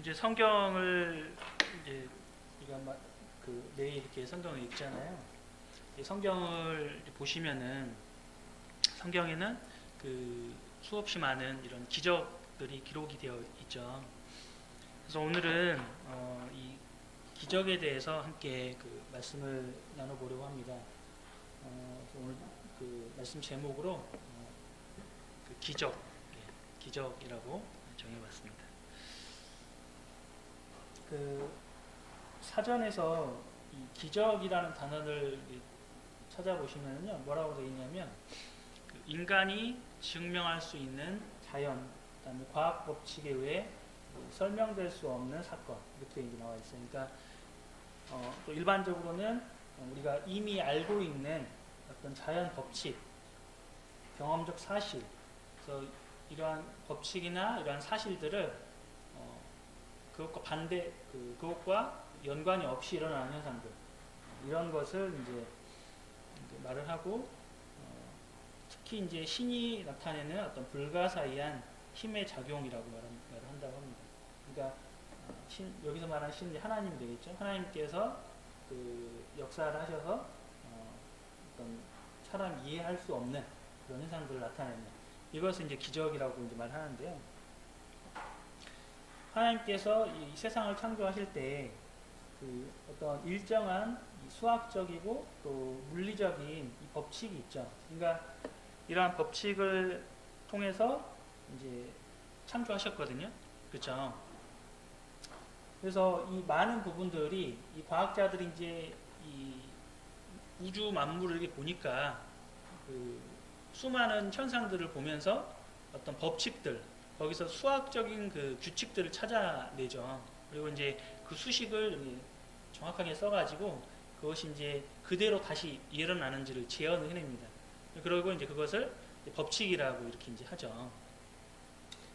이제 성경을 이제 우리가 매일 이렇게 성경을 읽잖아요. 이 성경을 보시면은 성경에는 그 수없이 많은 이런 기적들이 기록이 되어 있죠. 그래서 오늘은 이 기적에 대해서 함께 그 말씀을 나눠보려고 합니다. 그래서 오늘 그 말씀 제목으로 그 기적, 기적이라고 정해봤습니다. 그 사전에서 이 기적이라는 단어를 찾아보시면요, 뭐라고 되어 있냐면 그 인간이 증명할 수 있는 자연, 그다음에 과학 법칙에 의해 설명될 수 없는 사건, 이렇게 이제 나와 있어요. 그러니까 또 일반적으로는 우리가 이미 알고 있는 어떤 자연 법칙, 경험적 사실, 그래서 이러한 법칙이나 이러한 사실들을 그것과 그것과 연관이 없이 일어나는 현상들, 이런 것을 이제 말을 하고, 특히 이제 신이 나타내는 어떤 불가사의한 힘의 작용이라고 말을 한다고 합니다. 그러니까 여기서 말하는 신이 하나님이 되겠죠. 하나님께서 그 역사를 하셔서 어떤 사람이 이해할 수 없는 그런 현상들을 나타내는, 이것을 이제 기적이라고 이제 말하는데요. 하나님께서 이 세상을 창조하실 때 그 어떤 일정한 수학적이고 또 물리적인 이 법칙이 있죠. 그러니까 이러한 법칙을 통해서 이제 창조하셨거든요. 그렇죠? 그래서 이 많은 부분들이 이 과학자들이 이제 이 우주 만물을 이렇게 보니까 그 수많은 현상들을 보면서 어떤 법칙들, 거기서 수학적인 그 규칙들을 찾아내죠. 그리고 이제 그 수식을 정확하게 써가지고 그것이 이제 그대로 다시 일어나는지를 재현을 해냅니다. 그리고 이제 그것을 법칙이라고 이렇게 이제 하죠.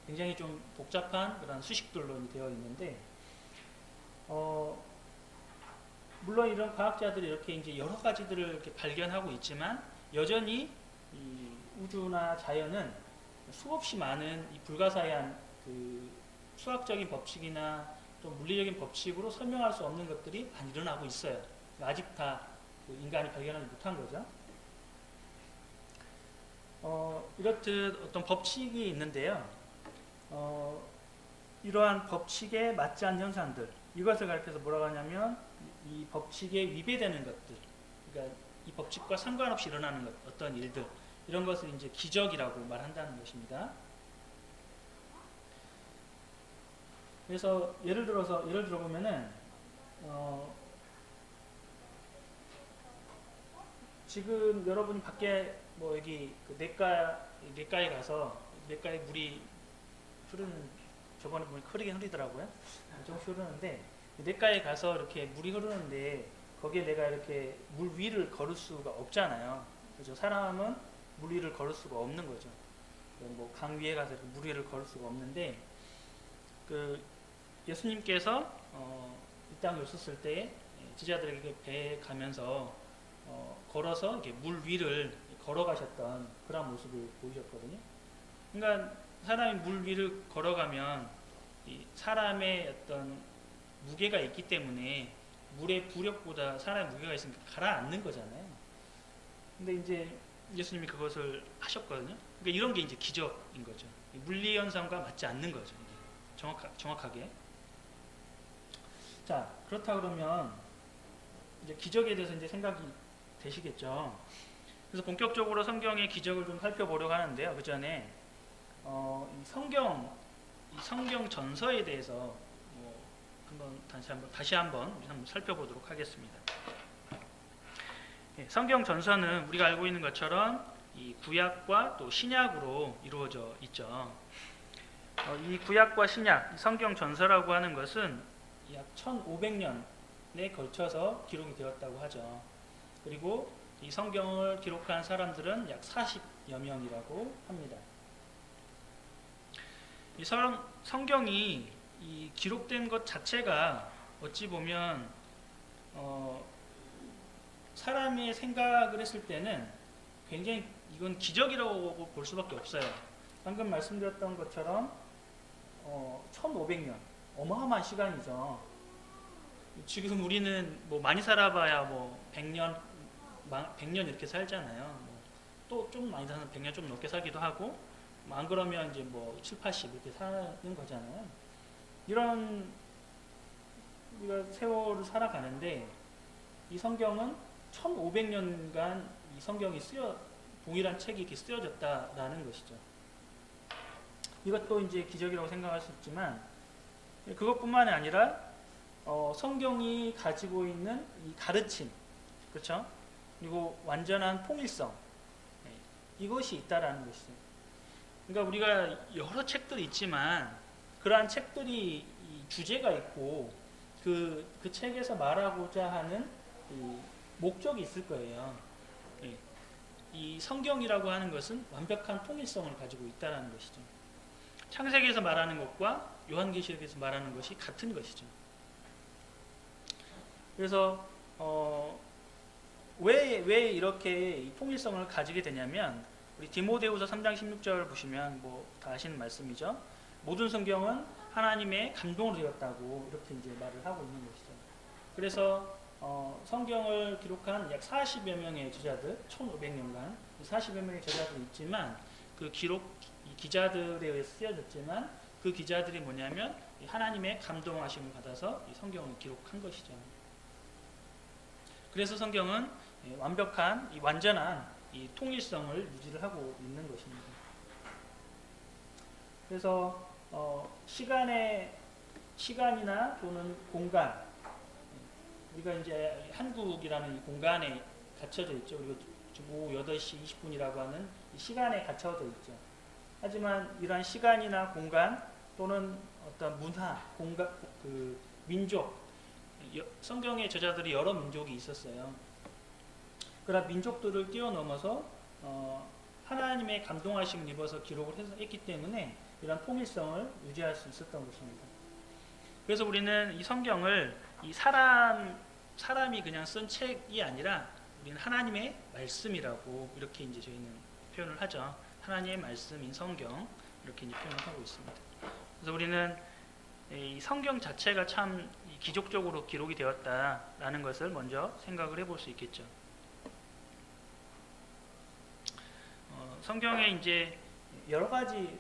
굉장히 좀 복잡한 그런 수식들로 되어 있는데, 물론 이런 과학자들이 이렇게 이제 여러 가지들을 이렇게 발견하고 있지만 여전히 이 우주나 자연은 수없이 많은 이 불가사의한 그 수학적인 법칙이나 또 물리적인 법칙으로 설명할 수 없는 것들이 많이 일어나고 있어요. 아직 다 그 인간이 발견하지 못한 거죠. 이렇듯 어떤 법칙이 있는데요. 이러한 법칙에 맞지 않는 현상들, 이것을 가리켜서 뭐라고 하냐면 이 법칙에 위배되는 것들, 그러니까 이 법칙과 상관없이 일어나는 어떤 일들, 이런 것을 이제 기적이라고 말한다는 것입니다. 그래서 예를 들어보면은 지금 여러분이 밖에 뭐 여기 그 내과에 가서 내과에 물이 흐르는, 저번에 보니까 흐르긴 흐리더라고요. 조금씩 흐르는데 내과에 가서 이렇게 물이 흐르는데 거기에 내가 이렇게 물 위를 걸을 수가 없잖아요. 그죠? 사람은 물 위를 걸을 수가 없는 거죠. 뭐 강 위에 가서 물 위를 걸을 수가 없는데, 그 예수님께서 이 땅에 오셨을 때 제자들에게 배에 가면서 걸어서 이렇게 물 위를 걸어가셨던 그런 모습을 보이셨거든요. 그러니까 사람이 물 위를 걸어가면 이 사람의 어떤 무게가 있기 때문에 물의 부력보다 사람의 무게가 있으니까 가라앉는 거잖아요. 근데 이제 예수님이 그것을 하셨거든요. 그러니까 이런 게 이제 기적인 거죠. 물리 현상과 맞지 않는 거죠. 정확하게. 자, 그렇다 그러면 이제 기적에 대해서 이제 생각이 되시겠죠. 그래서 본격적으로 성경의 기적을 좀 살펴보려고 하는데요. 그 전에 이 성경 전서에 대해서 다시 한번 살펴보도록 하겠습니다. 성경 전서는 우리가 알고 있는 것처럼 이 구약과 또 신약으로 이루어져 있죠. 이 구약과 신약, 성경 전서라고 하는 것은 약 1500년에 걸쳐서 기록이 되었다고 하죠. 그리고 이 성경을 기록한 사람들은 약 40여 명이라고 합니다. 이 성경이 이 기록된 것 자체가 어찌 보면 사람의 생각을 했을 때는 굉장히 이건 기적이라고 볼 수밖에 없어요. 방금 말씀드렸던 것처럼 1500년, 어마어마한 시간이죠. 지금 우리는 뭐 많이 살아봐야 뭐 100년, 100년 이렇게 살잖아요. 또 좀 많이 사는 100년 좀 넘게 살기도 하고, 안 그러면 이제 뭐 7, 80 이렇게 사는 거잖아요. 이런 우리가 세월을 살아가는데 이 성경은 1500년간 이 성경이 동일한 책이 이렇게 쓰여졌다라는 것이죠. 이것도 이제 기적이라고 생각할 수 있지만 그것뿐만이 아니라 성경이 가지고 있는 이 가르침, 그렇죠? 그리고 완전한 통일성, 이것이 있다라는 것이죠. 그러니까 우리가 여러 책들이 있지만 그러한 책들이 이 주제가 있고 그 책에서 말하고자 하는 이 목적이 있을 거예요. 이 성경이라고 하는 것은 완벽한 통일성을 가지고 있다는 것이죠. 창세기에서 말하는 것과 요한계시록에서 말하는 것이 같은 것이죠. 그래서 왜 이렇게 통일성을 가지게 되냐면 우리 디모데후서 3장 16절 보시면 뭐 다 아시는 말씀이죠. 모든 성경은 하나님의 감동으로 되었다고 이렇게 이제 말을 하고 있는 것이죠. 그래서 성경을 기록한 약 40여 명의 저자들, 1500년간 40여 명의 저자들이 있지만 그 기자들에 의해서 쓰여졌지만 그 기자들이 뭐냐면 하나님의 감동하심을 받아서 이 성경을 기록한 것이죠. 그래서 성경은 완벽한, 완전한 이 통일성을 유지를 하고 있는 것입니다. 그래서 시간이나 또는 공간, 우리가 이제 한국이라는 이 공간에 갇혀져 있죠. 그리고 지금 오후 8시 20분이라고 하는 이 시간에 갇혀져 있죠. 하지만 이러한 시간이나 공간 또는 어떤 문화, 공간, 민족, 성경의 저자들이 여러 민족이 있었어요. 그러나 민족들을 뛰어넘어서 하나님의 감동하심을 입어서 기록을 했기 때문에 이런 통일성을 유지할 수 있었던 것입니다. 그래서 우리는 이 성경을 이 사람이 그냥 쓴 책이 아니라 우리는 하나님의 말씀이라고 이렇게 이제 저희는 표현을 하죠. 하나님의 말씀인 성경 이렇게 이제 표현을 하고 있습니다. 그래서 우리는 이 성경 자체가 참 기적적으로 기록이 되었다라는 것을 먼저 생각을 해볼 수 있겠죠. 성경에 이제 여러 가지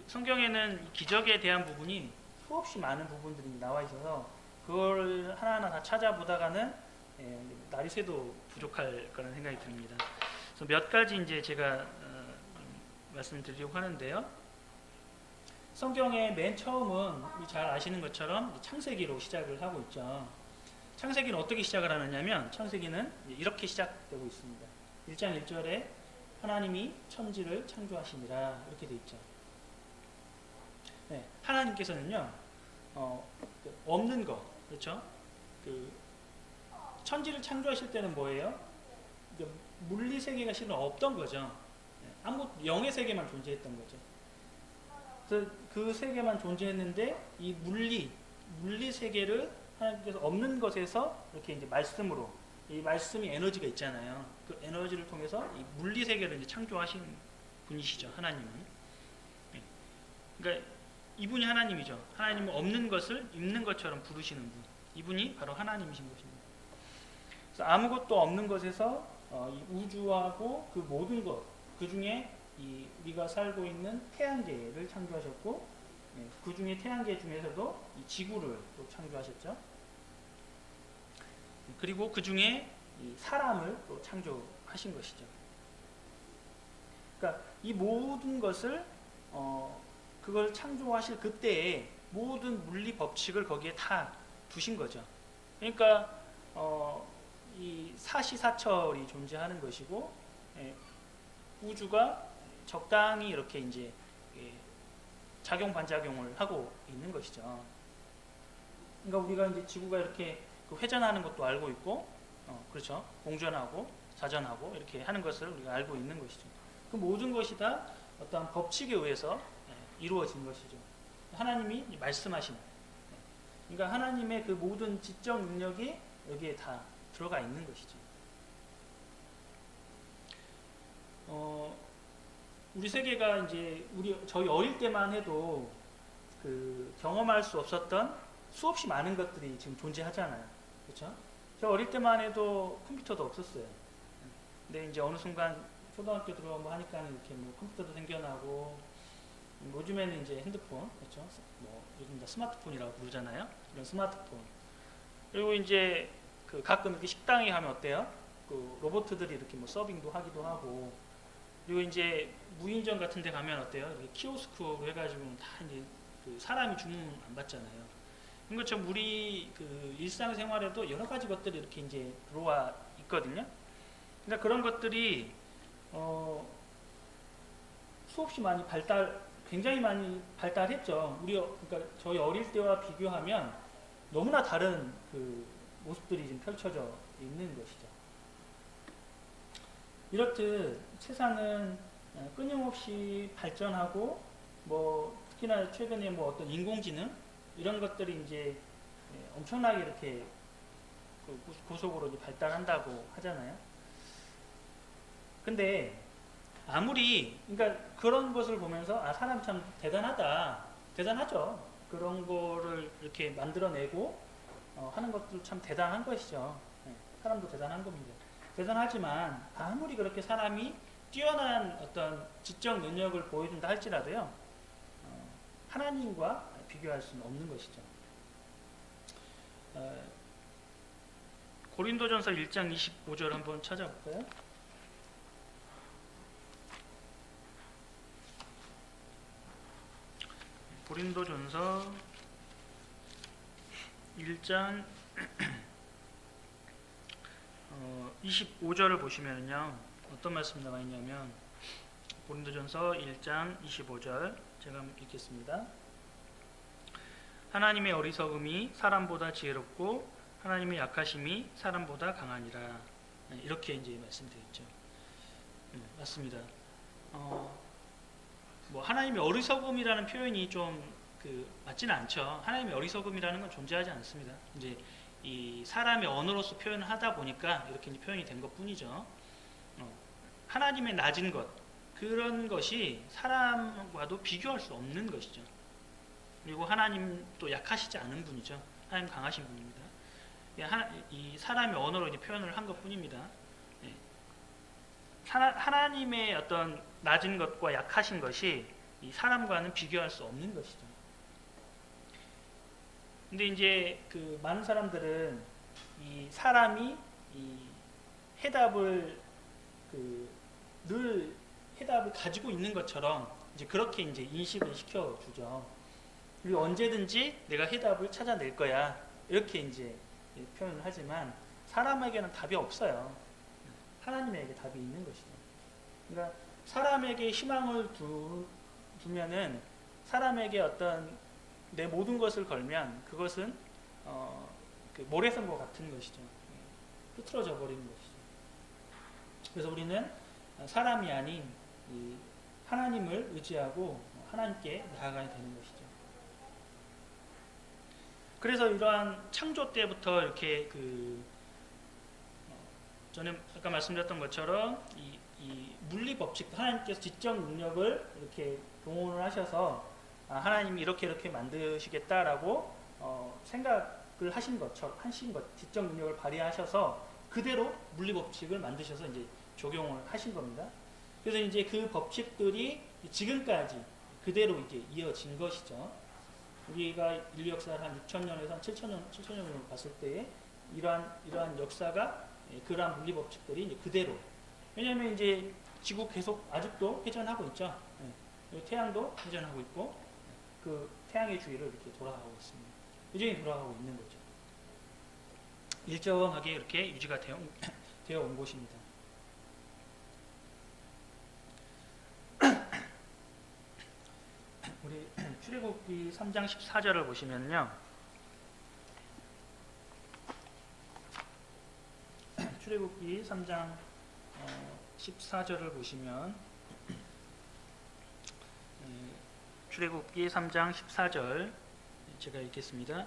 성경에는 기적에 대한 부분이 수없이 많은 부분들이 나와 있어서 그걸 하나하나 다 찾아보다가는 날이 새도 부족할 거라는 생각이 듭니다. 그래서 몇 가지 이제 제가 말씀드리려고 하는데요. 성경의 맨 처음은 잘 아시는 것처럼 창세기로 시작을 하고 있죠. 창세기는 어떻게 시작을 하느냐면 창세기는 이렇게 시작되고 있습니다. 1장 1절에 하나님이 천지를 창조하시니라 이렇게 되어 있죠. 네, 하나님께서는요 없는 것, 그렇죠? 천지를 창조하실 때는 뭐예요? 물리 세계가 실은 없던 거죠. 아무 영의 세계만 존재했던 거죠. 그래서 그 세계만 존재했는데 이 물리 세계를 하나님께서 없는 것에서 이렇게 이제 말씀으로, 이 말씀이 에너지가 있잖아요. 그 에너지를 통해서 이 물리 세계를 이제 창조하신 분이시죠, 하나님은. 그러니까 이분이 하나님이죠. 하나님은 없는 것을 있는 것처럼 부르시는 분. 이분이 바로 하나님이신 것입니다. 그래서 아무것도 없는 것에서 이 우주하고 그 모든 것, 그 중에 우리가 살고 있는 태양계를 창조하셨고, 그 중에 태양계 중에서도 이 지구를 또 창조하셨죠. 그리고 그 중에 이 사람을 또 창조하신 것이죠. 그러니까 이 모든 것을 그걸 창조하실 그때에 모든 물리 법칙을 거기에 다 두신 거죠. 그러니까 이 사시사철이 존재하는 것이고, 우주가 적당히 이렇게 이제 작용 반작용을 하고 있는 것이죠. 그러니까 우리가 이제 지구가 이렇게 회전하는 것도 알고 있고, 그렇죠. 공전하고 자전하고 이렇게 하는 것을 우리가 알고 있는 것이죠. 그 모든 것이 다 어떠한 법칙에 의해서 이루어진 것이죠. 하나님이 말씀하신. 그러니까 하나님의 그 모든 지적 능력이 여기에 다 들어가 있는 것이죠. 우리 세계가 이제 저희 어릴 때만 해도 경험할 수 없었던 수없이 많은 것들이 지금 존재하잖아요. 그렇죠? 저 어릴 때만 해도 컴퓨터도 없었어요. 근데 이제 어느 순간 초등학교 들어가고 하니까 이렇게 뭐 컴퓨터도 생겨나고, 요즘에는 이제 핸드폰, 그렇죠? 뭐 요즘 다 스마트폰이라고 부르잖아요. 이런 스마트폰. 그리고 이제 가끔 이렇게 식당에 가면 어때요? 로봇들이 이렇게 뭐 서빙도 하기도 하고, 그리고 이제 무인점 같은 데 가면 어때요? 이렇게 키오스크로 해가지고 다 이제 사람이 주문 안 받잖아요. 그런 것처럼 우리 일상생활에도 여러 가지 것들이 이렇게 이제 들어와 있거든요. 그러니까 그런 것들이 수없이 많이 굉장히 많이 발달했죠. 그러니까 저희 어릴 때와 비교하면 너무나 다른 모습들이 지금 펼쳐져 있는 것이죠. 이렇듯 세상은 끊임없이 발전하고, 뭐 특히나 최근에 뭐 어떤 인공지능 이런 것들이 이제 엄청나게 이렇게 고속으로 이제 발달한다고 하잖아요. 근데 아무리, 그러니까 그런 것을 보면서 사람 참 대단하죠. 그런 거를 이렇게 만들어내고 하는 것도 참 대단한 것이죠. 사람도 대단한 겁니다. 대단하지만 아무리 그렇게 사람이 뛰어난 어떤 지적 능력을 보여준다 할지라도요, 하나님과 비교할 수는 없는 것이죠. 고린도전서 1장 25절 한번 찾아볼까요? 고린도전서 1장 25절을 보시면요, 어떤 말씀이 나와 있냐면, 고린도전서 1장 25절 제가 한번 읽겠습니다. 하나님의 어리석음이 사람보다 지혜롭고 하나님의 약하심이 사람보다 강하니라. 이렇게 이제 말씀되어 있죠. 맞습니다. 뭐 하나님의 어리석음이라는 표현이 좀 맞지는 않죠. 하나님의 어리석음이라는 건 존재하지 않습니다. 이제 이 사람의 언어로서 표현을 하다 보니까 이렇게 표현이 된 것뿐이죠. 하나님의 낮은 것, 그런 것이 사람과도 비교할 수 없는 것이죠. 그리고 하나님 또 약하시지 않은 분이죠. 하나님 강하신 분입니다. 이 사람의 언어로 이제 표현을 한 것뿐입니다. 하나님의 어떤 낮은 것과 약하신 것이 이 사람과는 비교할 수 없는 것이죠. 근데 이제 많은 사람들은 이 사람이 이 해답을 늘 해답을 가지고 있는 것처럼 이제 그렇게 이제 인식을 시켜주죠. 그리고 언제든지 내가 해답을 찾아낼 거야, 이렇게 이제 표현을 하지만 사람에게는 답이 없어요. 하나님에게 답이 있는 것이죠. 그러니까 사람에게 희망을 두면은, 사람에게 어떤 내 모든 것을 걸면 그것은 모래성과 같은 것이죠. 흐트러져 버리는 것이죠. 그래서 우리는 사람이 아닌 이 하나님을 의지하고 하나님께 나아가야 되는 것이죠. 그래서 이러한 창조 때부터 이렇게 전에 아까 말씀드렸던 것처럼 이 물리 법칙, 하나님께서 지적 능력을 이렇게 동원을 하셔서 하나님이 이렇게 만드시겠다라고 생각을 하신 것, 지적 능력을 발휘하셔서 그대로 물리 법칙을 만드셔서 이제 적용을 하신 겁니다. 그래서 이제 그 법칙들이 지금까지 그대로 이제 이어진 것이죠. 우리가 인류 역사를 한 6,000년에서 한 7,000년으로 봤을 때 이러한 역사가, 그러한 물리 법칙들이 이제 그대로. 왜냐하면 이제 지구 계속 아직도 회전하고 있죠. 태양도 회전하고 있고, 그 태양의 주위를 이렇게 돌아가고 있습니다. 여전히 돌아가고 있는 거죠. 일정하게 이렇게 유지가 되어 온 곳입니다. 우리 출애굽기 3장 14절을 보시면요, 출애굽기 3장 14절을 보시면, 출애굽기 3장 14절 제가 읽겠습니다.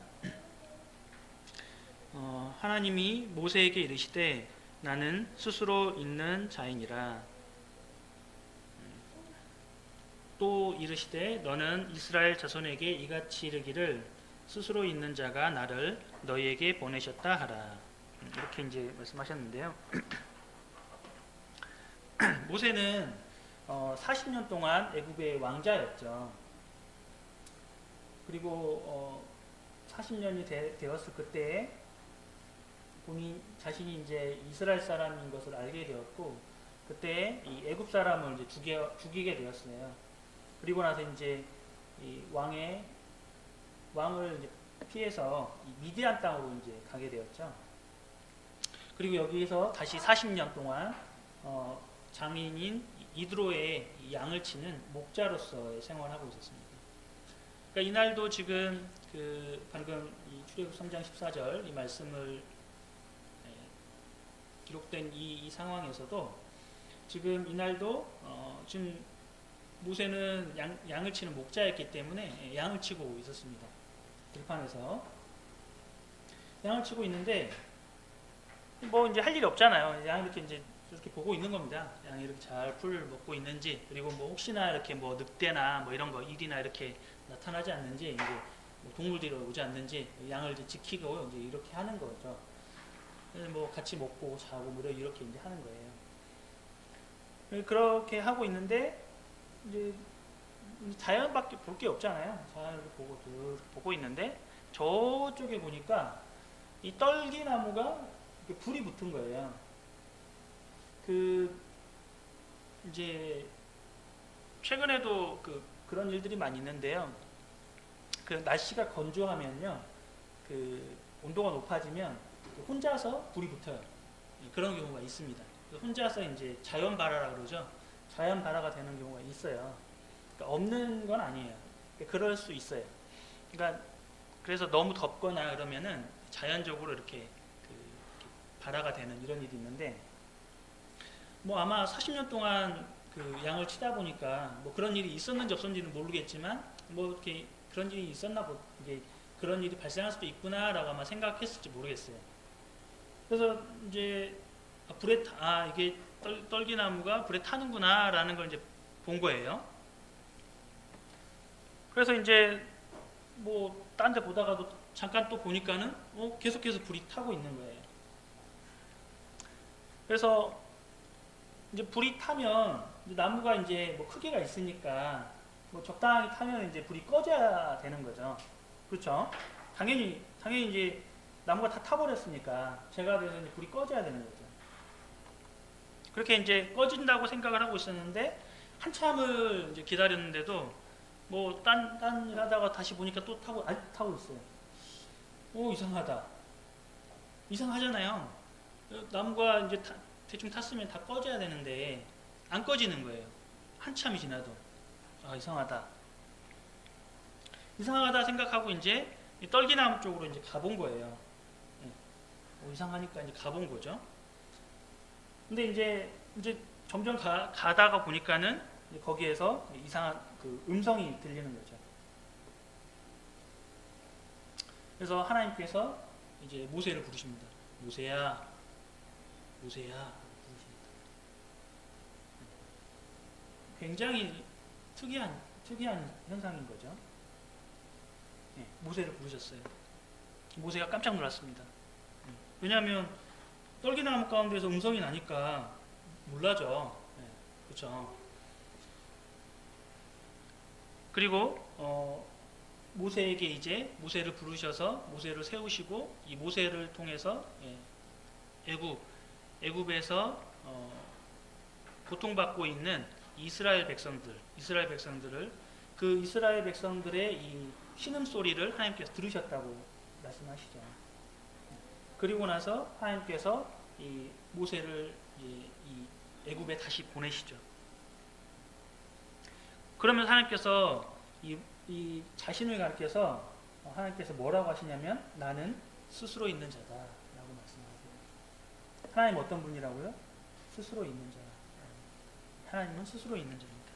하나님이 모세에게 이르시되 나는 스스로 있는 자이니라. 또 이르시되 너는 이스라엘 자손에게 이같이 이르기를 스스로 있는 자가 나를 너희에게 보내셨다 하라. 이렇게 이제 말씀하셨는데요. 모세는 40년 동안 애굽의 왕자였죠. 그리고 40년이 되었을 그때에 본인 자신이 이제 이스라엘 사람인 것을 알게 되었고, 그때 이 애굽 사람을 이제 죽이게 되었어요. 그리고 나서 이제 이 왕을 이제 피해서 이 미디안 땅으로 이제 가게 되었죠. 그리고 여기에서 다시 40년 동안 장인인 이드로의 양을 치는 목자로서의 생활을 하고 있었습니다. 그러니까 이날도 지금 방금 이 출애굽 3장 14절 이 말씀을 기록된 이 상황에서도 지금 이날도 지금 모세는 양을 치는 목자였기 때문에 양을 치고 있었습니다. 들판에서 양을 치고 있는데 뭐 이제 할 일이 없잖아요. 양 이렇게 이제 보고 있는 겁니다. 양이 이렇게 잘 풀 먹고 있는지, 그리고 뭐 혹시나 이렇게 뭐 늑대나 뭐 이런 거 일이나 이렇게 나타나지 않는지, 이제 뭐 동물들이 오지 않는지 양을 이제 지키고 이제 이렇게 하는 거죠. 뭐 같이 먹고 자고 뭐 이렇게 이제 하는 거예요. 그렇게 하고 있는데 이제 자연밖에 볼 게 없잖아요. 자연을 보고 있는데 저쪽에 보니까 이 떨기나무가 불이 붙은 거예요. 이제 최근에도 그런 일들이 많이 있는데요. 날씨가 건조하면요, 온도가 높아지면 혼자서 불이 붙어요. 그런 경우가 있습니다. 혼자서 이제 자연 발화라 그러죠. 자연 발화가 되는 경우가 있어요. 그러니까 없는 건 아니에요. 그럴 수 있어요. 그래서 너무 덥거나 그러면은 자연적으로 이렇게 발화가 되는 이런 일이 있는데, 뭐 아마 40년 동안 양을 치다 보니까 뭐 그런 일이 있었는지 없었는지는 모르겠지만, 뭐 이렇게 그런 일이 있었나 이게 그런 일이 발생할 수도 있구나라고 아마 생각했을지 모르겠어요. 그래서 이제 이게 떨기나무가 불에 타는구나라는 걸 이제 본 거예요. 그래서 이제 뭐 딴 데 보다가도 잠깐 또 보니까는 계속해서 불이 타고 있는 거예요. 그래서 이제 불이 타면 이제 나무가 이제 뭐 크기가 있으니까 뭐 적당히 타면 이제 불이 꺼져야 되는 거죠. 그렇죠? 당연히 이제 나무가 다 타버렸으니까 제가 돼서 이제 불이 꺼져야 되는 거죠. 그렇게 이제 꺼진다고 생각을 하고 있었는데 한참을 이제 기다렸는데도 뭐 딴 일 하다가 다시 보니까 또 아직 타고 있어요. 이상하잖아요. 나무가 이제 대충 탔으면 다 꺼져야 되는데 안 꺼지는 거예요. 한참이 지나도. 이상하다 생각하고 이제 떨기나무 쪽으로 이제 가본 거예요. 이상하니까 이제 가본 거죠. 근데 이제 점점 가다가 보니까는 거기에서 이상한 음성이 들리는 거죠. 그래서 하나님께서 이제 모세를 부르십니다. 모세야 부르십니다. 굉장히 특이한 현상인 거죠. 모세를 부르셨어요. 모세가 깜짝 놀랐습니다. 왜냐하면 떨기나무 가운데서 음성이 나니까 놀라죠. 그렇죠. 그리고 모세에게 이제 모세를 부르셔서 모세를 세우시고 이 모세를 통해서 애굽에서 고통받고 있는 이스라엘 백성들을 이스라엘 백성들의 이 신음 소리를 하나님께서 들으셨다고 말씀하시죠. 그리고 나서 하나님께서 이 모세를 이 애굽에 다시 보내시죠. 그러면 하나님께서 이 자신을 가리켜서 하나님께서 뭐라고 하시냐면 나는 스스로 있는 자다라고 말씀하세요. 하나님 어떤 분이라고요? 스스로 있는 자. 하나님은 스스로 있는 자입니다.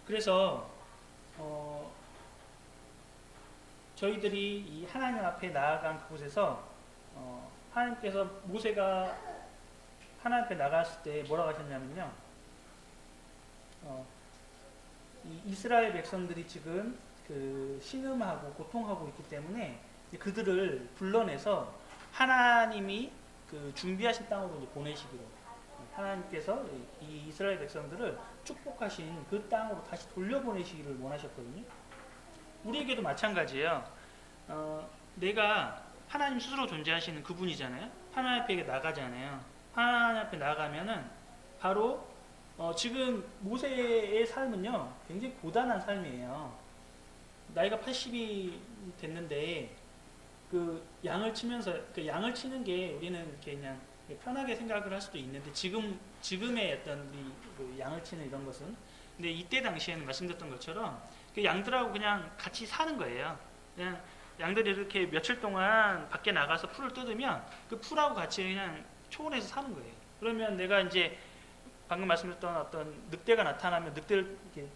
그래서 저희들이 이 하나님 앞에 나아간 그곳에서 하나님께서 모세가 하나님 앞에 나갔을 때 뭐라고 하셨냐면요. 어, 이 이스라엘 백성들이 지금 그 신음하고 고통하고 있기 때문에 그들을 불러내서 하나님이 그 준비하신 땅으로 이제 보내시기로, 하나님께서 이 이스라엘 백성들을 축복하신 그 땅으로 다시 돌려보내시기를 원하셨거든요. 우리에게도 마찬가지예요. 내가 하나님 스스로 존재하시는 그분이잖아요. 하나님 앞에 나가잖아요. 하나님 앞에 나가면은 바로 지금 모세의 삶은요 굉장히 고단한 삶이에요. 나이가 80이 됐는데 그 양을 치면서, 그 양을 치는 게 우리는 이렇게 그냥 편하게 생각을 할 수도 있는데, 지금의 어떤 그 양을 치는 이런 것은, 근데 이때 당시에는 말씀드렸던 것처럼 그 양들하고 그냥 같이 사는 거예요. 그냥 양들이 이렇게 며칠 동안 밖에 나가서 풀을 뜯으면 그 풀하고 같이 그냥 초원에서 사는 거예요. 그러면 내가 이제 방금 말씀드렸던 어떤 늑대가 나타나면 늑대를 이렇게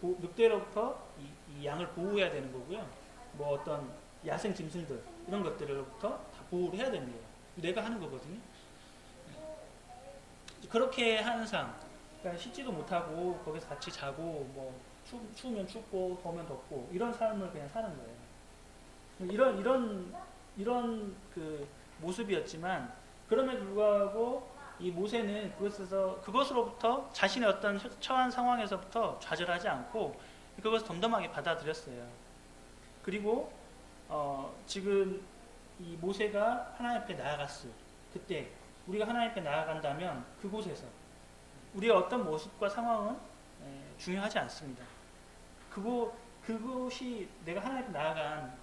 늑대로부터 이 양을 보호해야 되는 거고요. 뭐 어떤 야생 짐승들 이런 것들로부터 다 보호를 해야 되는 거예요. 내가 하는 거거든요. 그렇게 하는 삶, 그러니까 씻지도 못하고 거기서 같이 자고 뭐 추우면 춥고 더우면 덥고 이런 삶을 그냥 사는 거예요. 이런 그 모습이었지만, 그럼에도 불구하고 이 모세는 그것으로부터 자신의 어떤 처한 상황에서부터 좌절하지 않고 그것을 덤덤하게 받아들였어요. 그리고 지금 이 모세가 하나님 앞에 나아갔을 그때, 우리가 하나님 앞에 나아간다면 그곳에서 우리의 어떤 모습과 상황은 중요하지 않습니다. 그곳이, 내가 하나님 앞에 나아간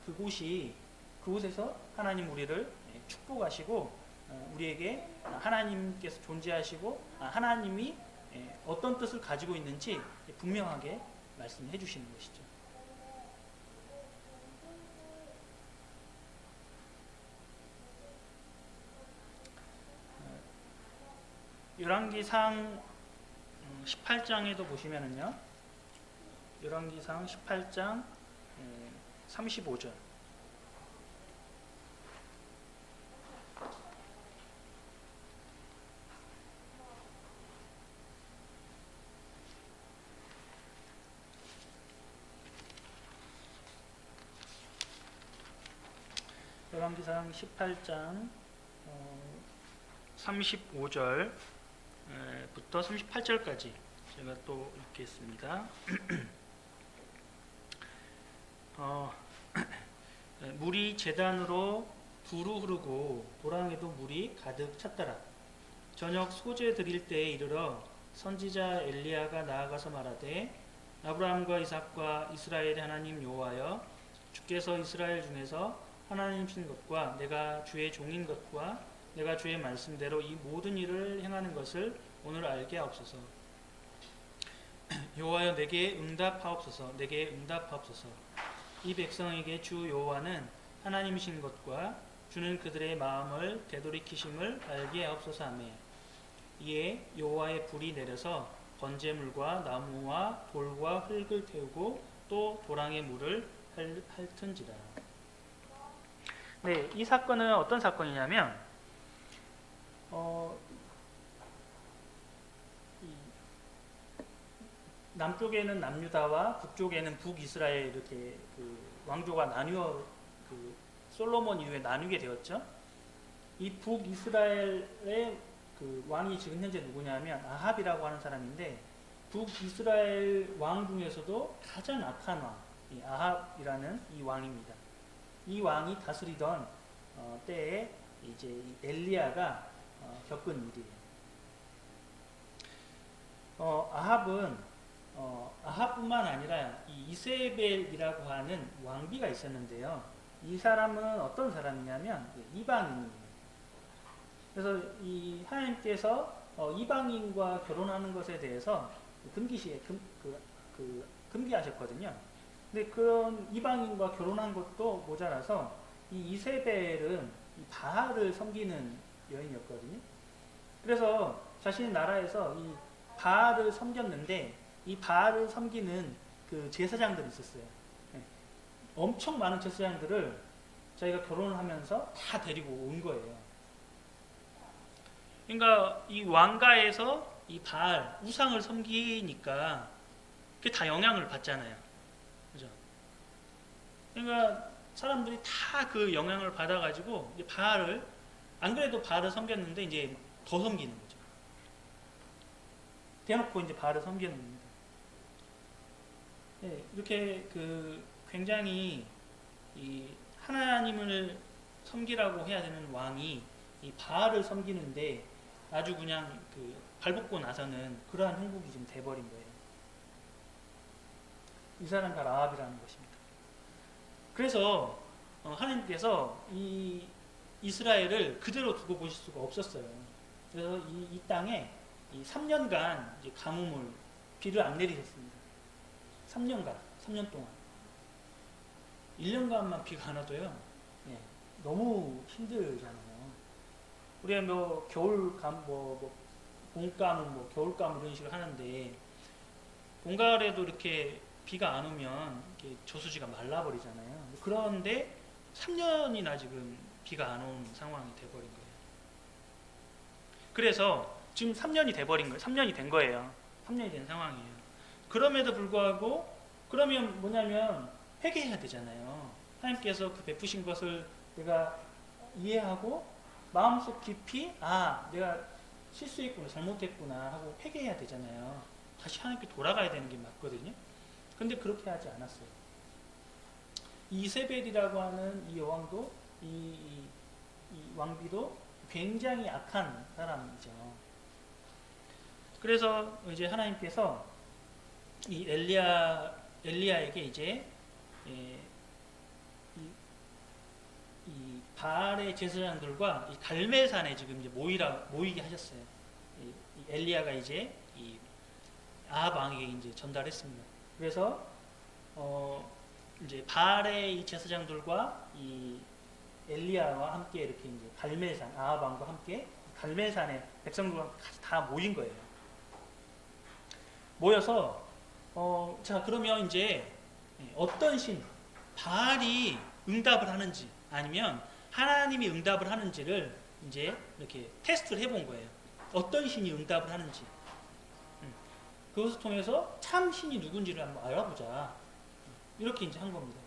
그곳에서 하나님 우리를 축복하시고 우리에게 하나님께서 존재하시고 하나님이 어떤 뜻을 가지고 있는지 분명하게 말씀해 주시는 것이죠. 열왕기상 18장에도 보시면은요, 열왕기상 18장 35절. 열왕기상 18장 35절부터 38절까지 제가 또 읽겠습니다. 물이 제단으로 두루 흐르고 도랑에도 물이 가득 찼더라. 저녁 소제 드릴 때에 이르러 선지자 엘리야가 나아가서 말하되, 아브라함과 이삭과 이스라엘의 하나님 여호와여, 주께서 이스라엘 중에서 하나님이신 것과 내가 주의 종인 것과 내가 주의 말씀대로 이 모든 일을 행하는 것을 오늘 알게 하옵소서. 여호와여, 내게 응답하옵소서. 내게 응답하옵소서. 이 백성에게 주 여호와는 하나님이신 것과 주는 그들의 마음을 되돌이키심을 알게 하옵소서 하며, 이에 여호와의 불이 내려서 번제물과 나무와 돌과 흙을 태우고 또 도랑의 물을 핥은지라. 네, 이 사건은 어떤 사건이냐면 남쪽에는 남유다와 북쪽에는 북이스라엘, 이렇게 그 왕조가 나뉘어 솔로몬 이후에 나뉘게 되었죠. 이 북이스라엘의 그 왕이 지금 현재 누구냐면 아합이라고 하는 사람인데, 북이스라엘 왕 중에서도 가장 악한 왕, 이 아합이라는 이 왕입니다. 이 왕이 다스리던 때에 이제 엘리야가 겪은 일이에요. 아합은 아합뿐만 아니라 이 이세벨이라고 하는 왕비가 있었는데요. 이 사람은 어떤 사람이냐면 이방인이에요. 그래서 이 하나님께서 이방인과 결혼하는 것에 대해서 금기하셨거든요. 근데 그런 이방인과 결혼한 것도 모자라서 이 이세벨은 이 바알을 섬기는 여인이었거든요. 그래서 자신의 나라에서 이 바알을 섬겼는데, 이 바알을 섬기는 그 제사장들이 있었어요. 엄청 많은 제사장들을 자기가 결혼을 하면서 다 데리고 온 거예요. 그러니까 이 왕가에서 이 바알 우상을 섬기니까 그게 다 영향을 받잖아요. 그죠? 그러니까 사람들이 다 그 영향을 받아가지고 이제 바알을 안 그래도 바알을 섬겼는데 이제 더 섬기는 거죠. 대놓고 이제 바알을 섬기는 겁니다. 네, 이렇게 그 굉장히 이 하나님을 섬기라고 해야 되는 왕이 이 바알을 섬기는데 아주 그냥 그 발벗고 나서는 그러한 행복이 좀 돼버린 거예요. 이 사람과 라합이라는 것입니다. 그래서 하나님께서 이 이스라엘을 그대로 두고 보실 수가 없었어요. 그래서 이 땅에 이 3년간 이제 가뭄을 비를 안 내리셨습니다. 3년 동안 1년간만 비가 안 와도요. 예, 너무 힘들잖아요. 우리가 뭐 겨울감, 봄감, 겨울감 이런 식으로 하는데 봄 가을에도 이렇게 비가 안 오면 이렇게 저수지가 말라버리잖아요. 그런데 3년이나 지금 비가 안 온 상황이 돼버린 거예요. 그래서 지금 3년이 돼버린 거예요. 3년이 된 거예요. 3년이 된 상황이에요. 그럼에도 불구하고 그러면 뭐냐면 회개해야 되잖아요. 하나님께서 그 베푸신 것을 내가 이해하고 마음속 깊이 내가 실수했구나, 잘못했구나 하고 회개해야 되잖아요. 다시 하나님께 돌아가야 되는 게 맞거든요. 근데 그렇게 하지 않았어요. 이세벨이라고 하는 이 여왕도 이 왕비도 굉장히 악한 사람이죠. 그래서 이제 하나님께서 이 엘리야에게 이제 이 바알의 제사장들과 이 갈멜산에 지금 이제 모이게 하셨어요. 이 엘리야가 이제 이 아합 왕에게 이제 전달했습니다. 그래서 이제 바알의 이 제사장들과 이 엘리야와 함께 이렇게 이제 갈멜산 아합 왕과 함께 갈멜산에 백성들과 같이 다 모인 거예요. 모여서 자 그러면 이제 어떤 신 바알이 응답을 하는지 아니면 하나님이 응답을 하는지를 이제 이렇게 테스트를 해본 거예요. 어떤 신이 응답을 하는지. 그것을 통해서 참 신이 누군지를 한번 알아보자. 이렇게 이제 한 겁니다.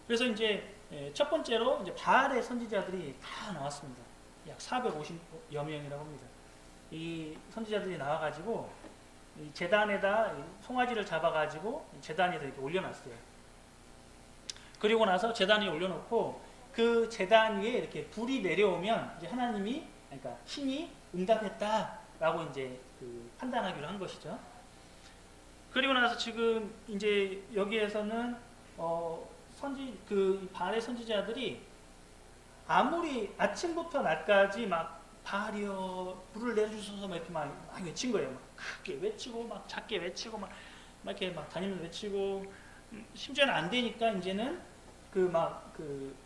그래서 이제 첫 번째로 이제 바알의 선지자들이 다 나왔습니다. 약 450여 명이라고 합니다. 이 선지자들이 나와가지고 이 제단에다 송아지를 잡아가지고 제단에다 이렇게 올려놨어요. 그리고 나서 제단 위에 올려놓고 그 제단 위에 이렇게 불이 내려오면 이제 하나님이 그러니까 신이 응답했다라고 이제 그 판단하기로 한 것이죠. 그리고 나서 지금 이제 여기에서는 그 바알의 선지자들이 아무리 아침부터 낮까지 막 바알이여 불을 내주소서 막 이렇게 막 외친 거예요. 막 크게 외치고 막 작게 외치고 막 이렇게 막 다니면서 외치고 심지어는 안 되니까 이제는 그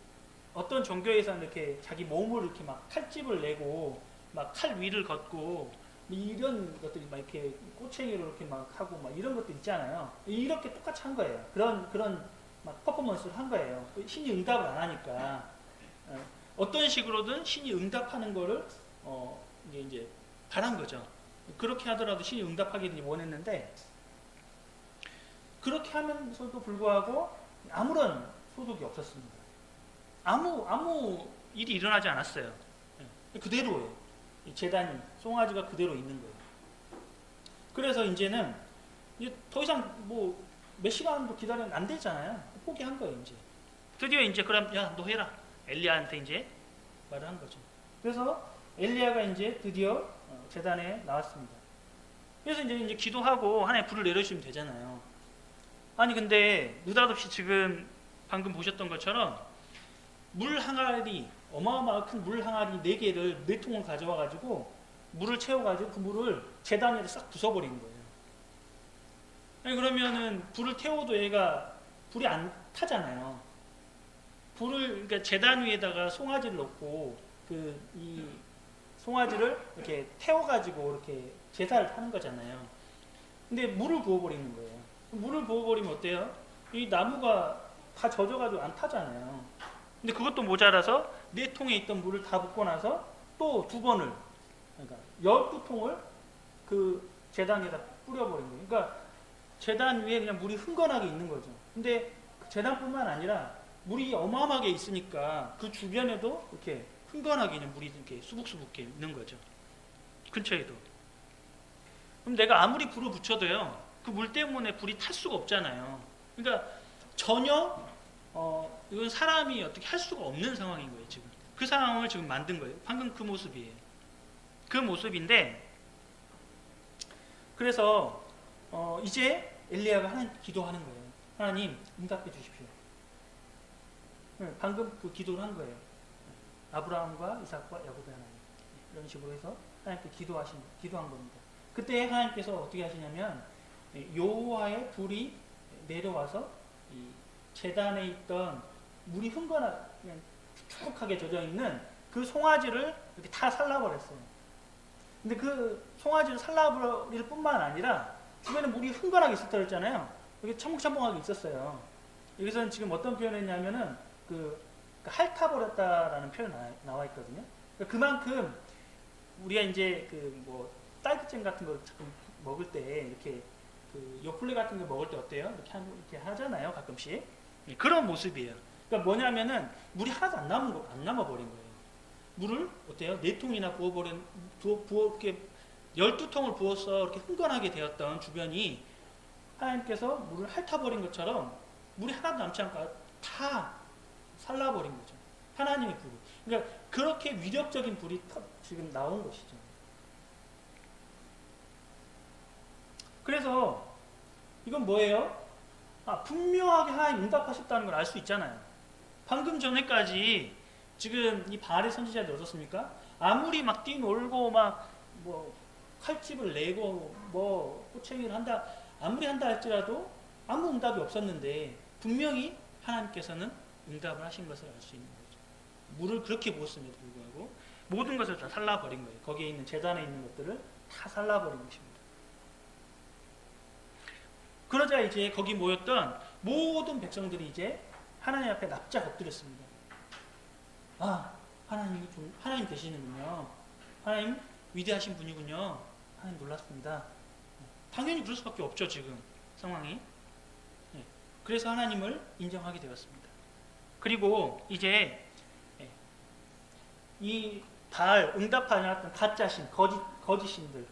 어떤 종교에서는 이렇게 자기 몸을 이렇게 막 칼집을 내고 막 칼 위를 걷고 이런 것들이 막 이렇게 꼬챙이로 이렇게 막 하고 막 이런 것도 있잖아요. 이렇게 똑같이 한 거예요. 그런 막 퍼포먼스를 한 거예요. 신이 응답을 안 하니까 어떤 식으로든 신이 응답하는 거를 이제 바란 거죠. 그렇게 하더라도 신이 응답하기를 원했는데 그렇게 하면서도 불구하고 아무런 소득이 없었습니다. 아무 일이 일어나지 않았어요. 그대로예요. 이 제단이 송아지가 그대로 있는 거예요. 그래서 이제는 이제 더 이상 뭐 몇 시간도 기다리면 안 되잖아요. 포기한 거예요. 이제 드디어 이제 그럼 야 너 해라. 엘리야한테 이제 말을 한 거죠. 그래서 엘리야가 이제 드디어 제단에 나왔습니다. 그래서 이제 기도하고 하나님 불을 내려주시면 되잖아요. 아니 근데 느닷없이 지금 방금 보셨던 것처럼 물 항아리 어마어마한 큰 물 항아리 4개를 4통을 가져와 가지고 물을 채워가지고 그 물을 제단 위에 싹 부숴버리는 거예요. 아니 그러면은 불을 태워도 얘가 불이 안 타잖아요. 그러니까 제단 위에다가 송아지를 넣고 이 송아지를 이렇게 태워가지고 이렇게 제사를 하는 거잖아요. 근데 물을 부어버리는 거예요. 물을 부어버리면 어때요? 이 나무가 다 젖어가지고 안 타잖아요. 근데 그것도 모자라서 4통에 있던 물을 다 붓고 나서 또 2번을 그러니까 12통을 그 제단 위에다 뿌려버린 거예요. 그러니까 제단 위에 그냥 물이 흥건하게 있는 거죠. 근데 그 제단뿐만 아니라 물이 어마어마하게 있으니까 그 주변에도 이렇게 흥건하게 그냥 물이 이렇게 수북수북게 있는 거죠. 근처에도. 그럼 내가 아무리 불을 붙여도요, 그 물 때문에 불이 탈 수가 없잖아요. 그러니까 전혀 이건 사람이 어떻게 할 수가 없는 상황인 거예요, 지금. 그 상황을 지금 만든 거예요. 방금 그 모습이에요. 그 모습인데, 그래서 이제 엘리야가 하나님 기도하는 거예요. 하나님 응답해 주십시오. 방금 그 기도를 한 거예요. 아브라함과 이삭과 야곱의 하나님. 이런 식으로 해서 하나님께 기도한 겁니다. 그때 하나님께서 어떻게 하시냐면 여호와의 불이 내려와서 이 제단에 있던 물이 흥건하게 그냥 촉촉하게 젖어 있는 그 송아지를 이렇게 다 살라버렸어요. 근데 그 송아지를 살라버릴 뿐만 아니라 주변에 물이 흥건하게 있었다고 했잖아요. 여기 첨벙첨벙하게 있었어요. 여기서는 지금 어떤 표현을 했냐면은 핥아버렸다라는 표현이 나와 있거든요. 그만큼 우리가 이제 딸기잼 같은 거 자꾸 먹을 때 이렇게 그 요플레 같은 거 먹을 때 어때요? 이렇게 하잖아요, 가끔씩. 그런 모습이에요. 그러니까 뭐냐면은 물이 하나도 안 남아버린 거예요. 물을 어때요? 4통이나 이렇게 12통을 부어서 이렇게 흥건하게 되었던 주변이 하나님께서 물을 핥아버린 것처럼 물이 하나도 남지 않고 다 살라버린 거죠. 하나님의 불이. 그러니까 그렇게 위력적인 불이 지금 나온 것이죠. 그래서 이건 뭐예요? 분명하게 하나님 응답하셨다는 걸 알 수 있잖아요. 방금 전에까지 지금 이 바알의 선지자들이 어떻습니까? 아무리 막 뛰놀고 막 칼집을 내고 꼬챙이를 한다 아무리 한다 할지라도 아무 응답이 없었는데 분명히 하나님께서는 응답을 하신 것을 알 수 있는 거죠. 물을 그렇게 부었음에도 불구하고 모든 것을 다 살라버린 거예요. 거기에 있는 제단에 있는 것들을 다 살라버린 것입니다. 그러자 이제 거기 모였던 모든 백성들이 이제 하나님 앞에 납작 엎드렸습니다. 하나님 되시는군요. 하나님 위대하신 분이군요. 하나님 놀랐습니다. 당연히 그럴 수밖에 없죠, 지금 상황이. 그래서 하나님을 인정하게 되었습니다. 그리고 이제 이 바알 응답하지 않았던 가짜신 거짓신들,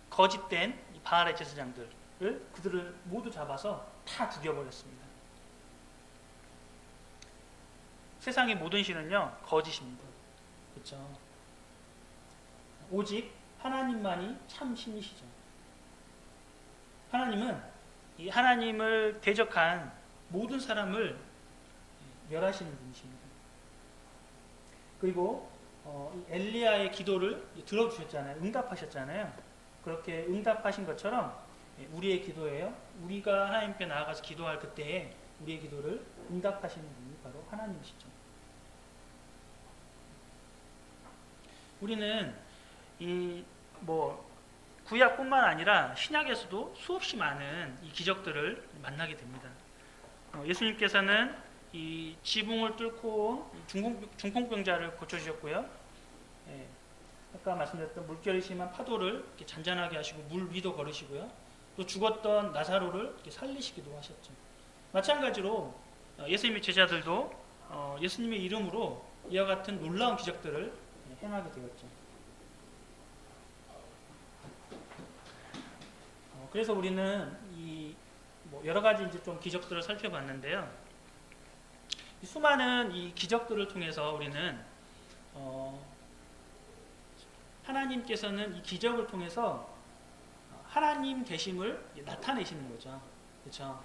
거짓된 바알의 제사장들을 그들을 모두 잡아서 다 죽여버렸습니다. 세상의 모든 신은요 거짓입니다. 그렇죠? 오직 하나님만이 참 신이시죠. 하나님은 이 하나님을 대적한 모든 사람을 멸하시는 분이십니다. 그리고 엘리야의 기도를 들어주셨잖아요. 응답하셨잖아요. 그렇게 응답하신 것처럼 우리의 기도예요. 우리가 하나님께 나아가서 기도할 그때에 우리의 기도를 응답하시는 분이 바로 하나님이시죠. 우리는 구약뿐만 아니라 신약에서도 수없이 많은 이 기적들을 만나게 됩니다. 예수님께서는 이 지붕을 뚫고 중풍병자를 고쳐주셨고요. 아까 말씀드렸던 물결이 심한 파도를 이렇게 잔잔하게 하시고 물 위도 걸으시고요. 또 죽었던 나사로를 이렇게 살리시기도 하셨죠. 마찬가지로 예수님의 제자들도 예수님의 이름으로 이와 같은 놀라운 기적들을 행하게 되었죠. 그래서 우리는 여러 가지 이제 좀 기적들을 살펴봤는데요. 수많은 이 기적들을 통해서 우리는 하나님께서는 이 기적을 통해서 하나님 되심을 나타내시는 거죠. 그렇죠?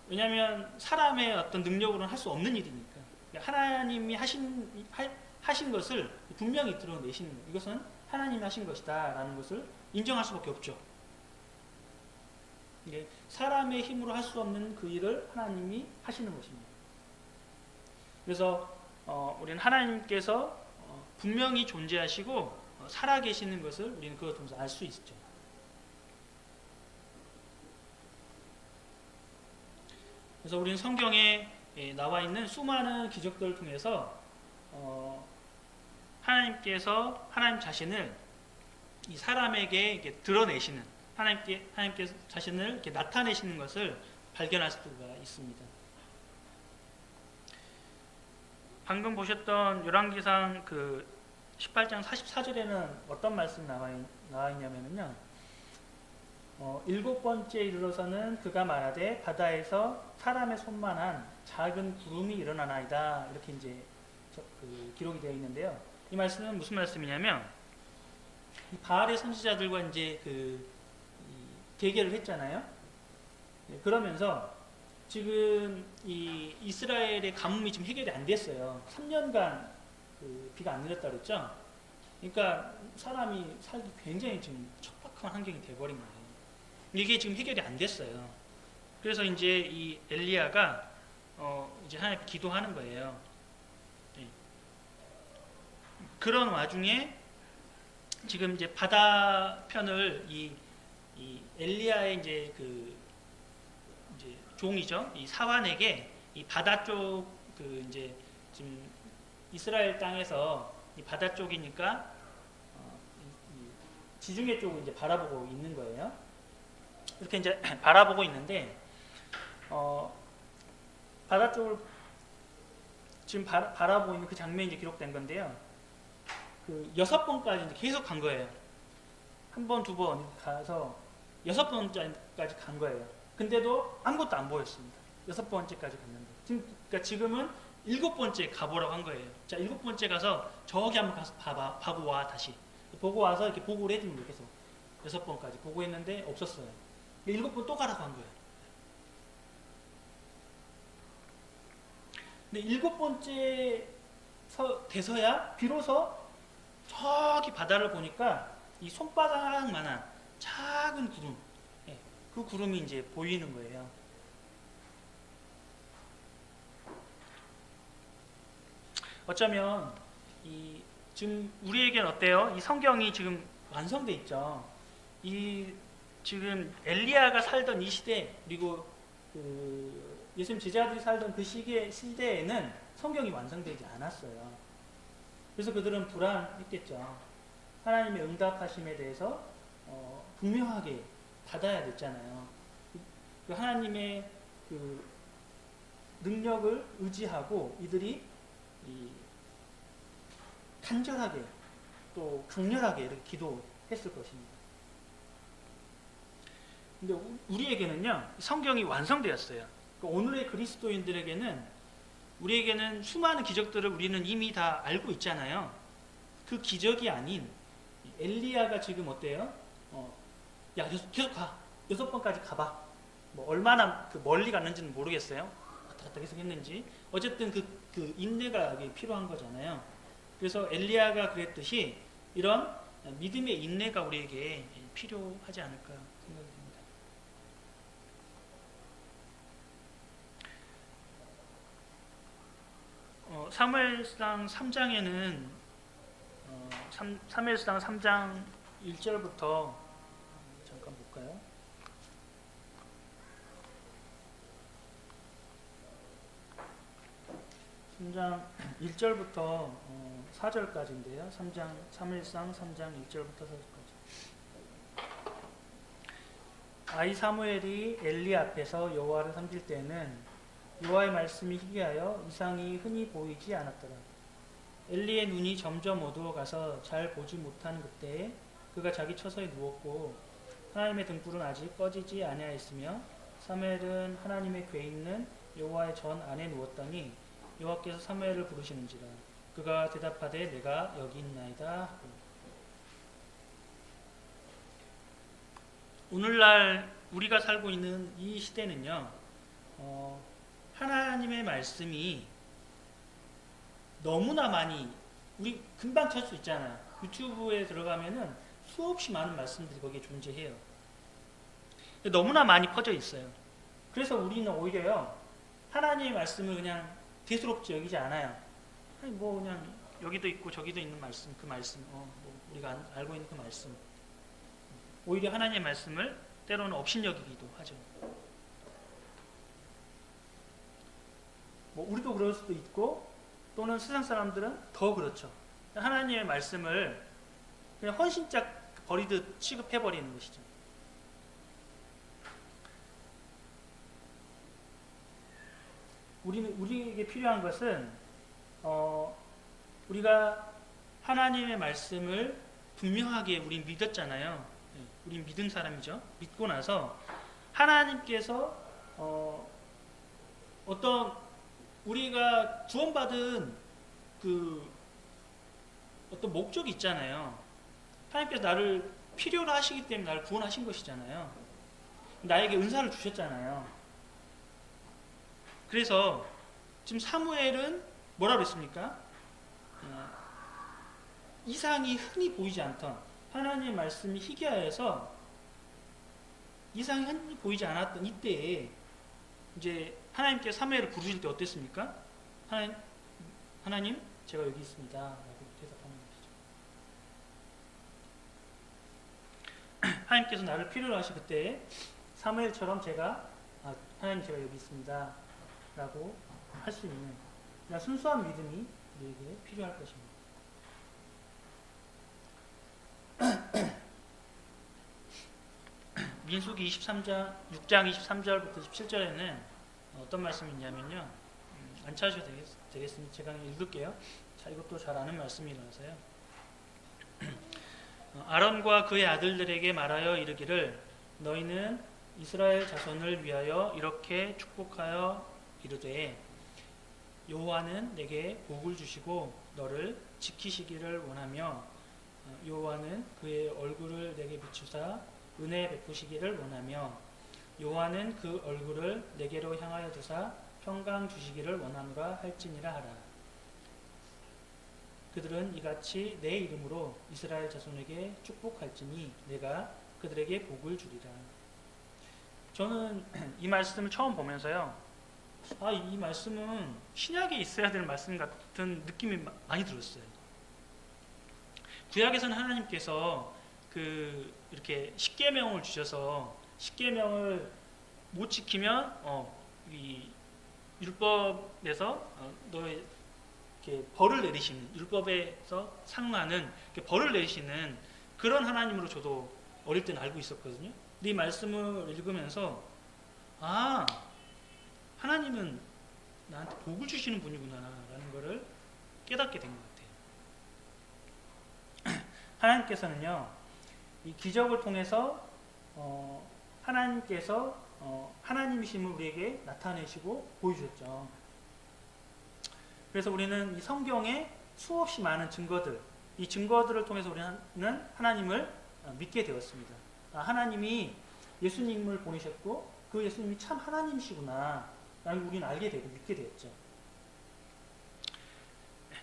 왜냐하면 사람의 어떤 능력으로는 할 수 없는 일이니까. 하나님이 하신 것을 분명히 드러내시는 거예요. 이것은 하나님이 하신 것이다 라는 것을 인정할 수밖에 없죠. 사람의 힘으로 할 수 없는 그 일을 하나님이 하시는 것입니다. 그래서 우리는 하나님께서 분명히 존재하시고 살아계시는 것을 우리는 그걸 통해서 알 수 있죠. 그래서 우리는 성경에 나와 있는 수많은 기적들을 통해서 하나님 자신을 이 사람에게 이렇게 드러내시는, 하나님께 자신을 이렇게 나타내시는 것을 발견할 수가 있습니다. 방금 보셨던 열왕기상 그 18장 44절에는 어떤 말씀이 나와 있냐면요. 7번째 이르러서는 그가 말하되 바다에서 사람의 손만한 작은 구름이 일어나나이다. 이렇게 이제 기록이 되어 있는데요. 이 말씀은 무슨 말씀이냐면, 이 바알의 선지자들과 이제 대결을 했잖아요. 그러면서 지금 이 이스라엘의 가뭄이 지금 해결이 안 됐어요. 3년간 비가 안 내렸다 그랬죠. 그러니까 사람이 살기 굉장히 지금 척박한 환경이 돼버린 거예요. 이게 지금 해결이 안 됐어요. 그래서 이제 이 엘리야가 이제 하나님 기도하는 거예요. 네. 그런 와중에 지금 이제 바다편을 이 엘리야의 이제 이제 종이죠. 이 사환에게 이 바다 쪽 이제 지금 이스라엘 땅에서 이 바다 쪽이니까 지중해 쪽을 이제 바라보고 있는 거예요. 이렇게 이제 바라보고 있는데 바다 쪽을 지금 바라보고 있는 그 장면이 이제 기록된 건데요. 6번까지 이제 계속 간 거예요. 1번, 2번 가서 6번까지 간 거예요. 근데도 아무것도 안 보였습니다. 6번째까지 갔는데. 그러니까 지금은 7번째 가보라고 한 거예요. 자, 7번째 가서 저기 한번 가서 봐고 와, 다시. 보고 와서 이렇게 보고를 해주는 거예요. 계속. 6번까지 보고했는데 없었어요. 7번 또 가라고 한 거예요. 근데 7번째 돼서야 비로소 저기 바다를 보니까 이 손바닥만한 작은 구름, 그 구름이 이제 보이는 거예요. 어쩌면 지금 우리에겐 어때요? 이 성경이 지금 완성돼 있죠. 이 지금 엘리야가 살던 이 시대, 그리고 예수님 제자들이 살던 그 시대에는 성경이 완성되지 않았어요. 그래서 그들은 불안했겠죠. 하나님의 응답하심에 대해서 분명하게 받아야 됐잖아요. 그 하나님의 능력을 의지하고 이들이 간절하게 또 강렬하게 이렇게 기도했을 것입니다. 근데 우리에게는요, 성경이 완성되었어요. 그러니까 오늘의 우리에게는 수많은 기적들을 우리는 이미 다 알고 있잖아요. 그 기적이 아닌 엘리야가 지금 어때요? 야, 계속 가. 6번까지 가봐. 뭐 얼마나 멀리 갔는지는 모르겠어요. 왔다 갔다 계속 했는지. 어쨌든 그 인내가 필요한 거잖아요. 그래서 엘리야가 그랬듯이 이런 믿음의 인내가 우리에게 필요하지 않을까 생각이 듭니다. 사무엘상 3장에는 사무엘상 3장 1절부터 잠깐 볼까요? (3장) 1절부터 4절까지인데요. 사무엘상 3장 1절부터 4절까지. 아이 사무엘이 엘리 앞에서 여호와를 섬길 때에는 여호와의 말씀이 희귀하여 이상이 흔히 보이지 않았더라. 엘리의 눈이 점점 어두워가서 잘 보지 못한 그때에 그가 자기 처소에 누웠고 하나님의 등불은 아직 꺼지지 아니하였으며 사무엘은 하나님의 궤 있는 여호와의 전 안에 누웠더니 여호와께서 사무엘을 부르시는지라. 그가 대답하되 내가 여기 있나이다 하고. 오늘날 우리가 살고 있는 이 시대는요, 하나님의 말씀이 너무나 많이, 우리 금방 찾을 수 있잖아요. 유튜브에 들어가면은 수없이 많은 말씀들이 거기에 존재해요. 너무나 많이 퍼져 있어요. 그래서 우리는 오히려요, 하나님의 말씀을 그냥 대수롭지 여기지 않아요. 아니 뭐 그냥 여기도 있고 저기도 있는 말씀, 그 말씀, 뭐 우리가 알고 있는 그 말씀. 오히려 하나님의 말씀을 때로는 업신여기기도 하죠. 뭐 우리도 그럴 수도 있고, 또는 세상 사람들은 더 그렇죠. 하나님의 말씀을 그냥 헌신짝 버리듯 취급해버리는 것이죠. 우리에게 필요한 것은 우리가 하나님의 말씀을 분명하게 우린 믿었잖아요. 우린 믿은 사람이죠. 믿고 나서 하나님께서 어떤 우리가 구원받은 그 어떤 목적이 있잖아요. 하나님께서 나를 필요로 하시기 때문에 나를 구원하신 것이잖아요. 나에게 은사를 주셨잖아요. 그래서 지금 사무엘은 뭐라 그랬습니까? 이상이 흔히 보이지 않던 하나님의 말씀이 희귀하여서 이상이 흔히 보이지 않았던 이때에 이제 하나님께 사무엘을 부르실 때 어땠습니까? 하나님 제가 여기 있습니다 라고 대답하는 것이죠. 하나님께서 나를 필요로 하시 그때 사무엘처럼 하나님 제가 여기 있습니다 라고 할 수 있는 그냥 순수한 믿음이 우리에게 필요할 것입니다. 민수기 6장 23절부터 17절에는 어떤 말씀이 있냐면요. 안 찾으셔도 되겠습니다. 제가 읽을게요. 자, 이것도 잘 아는 말씀이라서요. 아론과 그의 아들들에게 말하여 이르기를 너희는 이스라엘 자손을 위하여 이렇게 축복하여 이르되 여호와는 내게 복을 주시고 너를 지키시기를 원하며 여호와는 그의 얼굴을 내게 비추사 은혜 베푸시기를 원하며 여호와는 그 얼굴을 내게로 향하여 두사 평강 주시기를 원하노라 할지니라 하라. 그들은 이같이 내 이름으로 이스라엘 자손에게 축복할지니 내가 그들에게 복을 주리라. 저는 이 말씀을 처음 보면서요. 이 말씀은 신약에 있어야 될 말씀 같은 느낌이 많이 들었어요. 구약에서는 하나님께서 이렇게 십계명을 주셔서 십계명을 못 지키면 이 율법에서 너의 이렇게 벌을 내리시는 율법에서 상하는 벌을 내리시는 그런 하나님으로 저도 어릴 때는 알고 있었거든요. 근데 이 말씀을 읽으면서 하나님은 나한테 복을 주시는 분이구나라는 것을 깨닫게 된 것 같아요. 하나님께서는요, 이 기적을 통해서 하나님께서 하나님이심을 우리에게 나타내시고 보여주셨죠. 그래서 우리는 이 성경에 수없이 많은 증거들, 이 증거들을 통해서 우리는 하나님을 믿게 되었습니다. 하나님이 예수님을 보내셨고 그 예수님이 참 하나님이시구나 라는 걸 우리는 알게 되고 믿게 되었죠.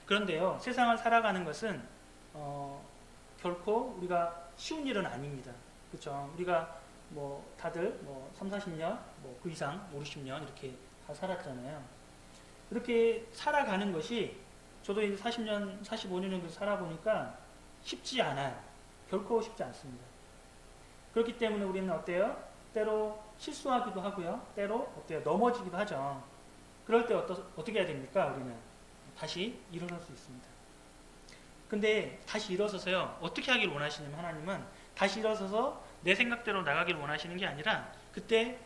그런데요, 세상을 살아가는 것은 결코 우리가 쉬운 일은 아닙니다. 그렇죠? 우리가 다들 3, 40년, 그 이상 5, 60년 이렇게 다 살았잖아요. 그렇게 살아가는 것이 저도 이제 40년, 45년 정도 살아보니까 쉽지 않아요. 결코 쉽지 않습니다. 그렇기 때문에 우리는 어때요? 때로 실수하기도 하고요. 때로 넘어지기도 하죠. 그럴 때 어떻게 해야 됩니까? 우리는 다시 일어설 수 있습니다. 근데 다시 일어서서요. 어떻게 하길 원하시냐면 하나님은 다시 일어서서 내 생각대로 나가길 원하시는 게 아니라 그때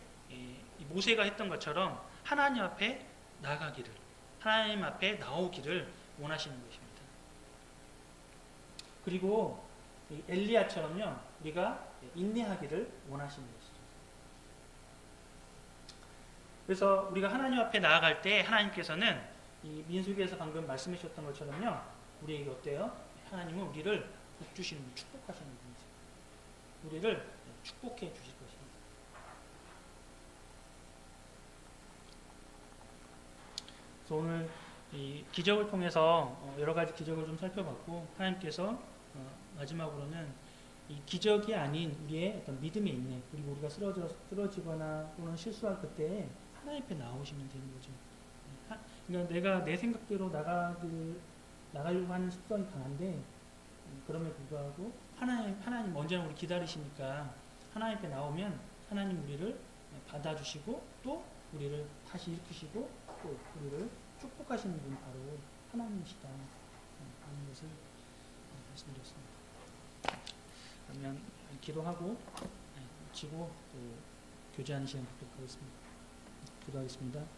모세가 했던 것처럼 하나님 앞에 나가기를, 하나님 앞에 나오기를 원하시는 것입니다. 그리고 엘리야처럼요. 우리가 인내하기를 원하시는 것이죠. 그래서 우리가 하나님 앞에 나아갈 때 하나님께서는 이 민수기에서 방금 말씀해 주셨던 것처럼요. 우리에게 어때요? 하나님은 우리를 복 주시는 분, 축복하시는 분이세요. 우리를 축복해 주실 것입니다. 그래서 오늘 이 기적을 통해서 여러 가지 기적을 좀 살펴봤고 하나님께서 마지막으로는 이 기적이 아닌 우리의 어떤 믿음의 인내 그리고 우리가 쓰러지거나 또는 실수할 그때 하나님 앞에 나오시면 되는 거죠. 그러니까 내가 내 생각대로 나가려고 하는 습성이 강한데 그럼에도 불구하고 하나님 언제나 우리 기다리시니까 하나님 앞에 나오면 하나님 우리를 받아주시고 또 우리를 다시 일으키시고 또 우리를 축복하시는 분이 바로 하나님이시다 하는 것을 말씀드렸습니다. 그러면 기도하고 지고 또 교제하는 시간 갖도록 하겠습니다. 기도하겠습니다.